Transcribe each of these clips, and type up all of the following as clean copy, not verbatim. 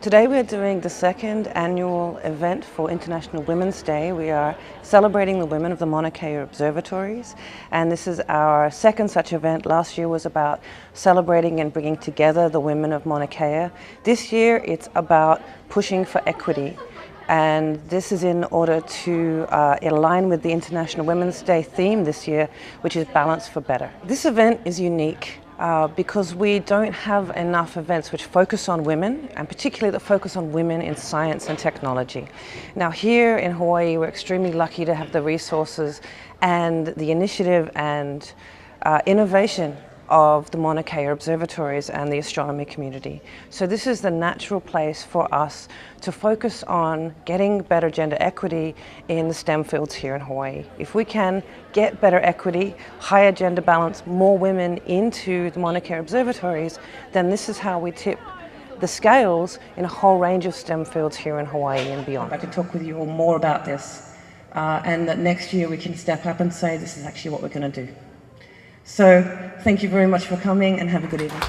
Today we're doing the second annual event for International Women's Day. We are celebrating the women of the Mauna Kea observatories, and this is our second such event. Last year was about celebrating and bringing together the women of Mauna Kea. This year it's about pushing for equity, and this is in order to align with the International Women's Day theme this year, which is Balance for Better. This event is unique because we don't have enough events which focus on women, and particularly that focus on women in science and technology. Now here in Hawaii, we're extremely lucky to have the resources and the initiative and innovation of the Mauna Kea observatories and the astronomy community. So this is the natural place for us to focus on getting better gender equity in the STEM fields here in Hawaii. If we can get better equity, higher gender balance, more women into the Mauna Kea observatories, then this is how we tip the scales in a whole range of STEM fields here in Hawaii and beyond. I could talk with you all more about this, and that next year we can step up and say this is actually what we're going to do. So, thank you very much for coming and have a good evening.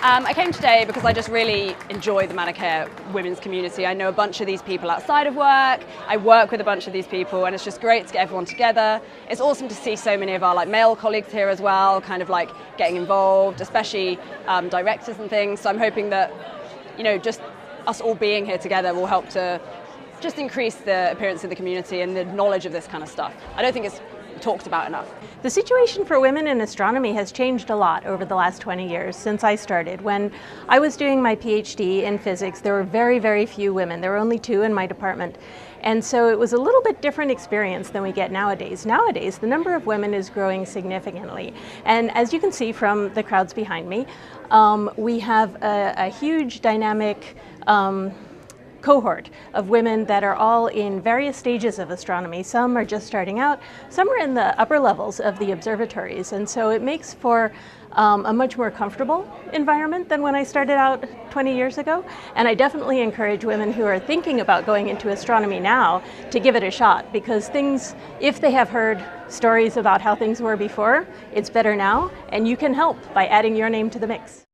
I came today because I just really enjoy the Mauna Kea women's community. I know a bunch of these people outside of work, I work with a bunch of these people, and it's just great to get everyone together. It's awesome to see so many of our male colleagues here as well, kind of getting involved, especially directors and things. So I'm hoping that, just us all being here together will help to just increase the appearance of the community and the knowledge of this kind of stuff. I don't think it's talked about enough. The situation for women in astronomy has changed a lot over the last 20 years since I started. When I was doing my PhD in physics, there were very, very few women. There were only 2 in my department. And so it was a little bit different experience than we get nowadays. Nowadays, the number of women is growing significantly. And as you can see from the crowds behind me, we have a huge dynamic cohort of women that are all in various stages of astronomy. Some are just starting out, some are in the upper levels of the observatories, and so it makes for a much more comfortable environment than when I started out 20 years ago. And I definitely encourage women who are thinking about going into astronomy now to give it a shot, because if they have heard stories about how things were before, it's better now, and you can help by adding your name to the mix.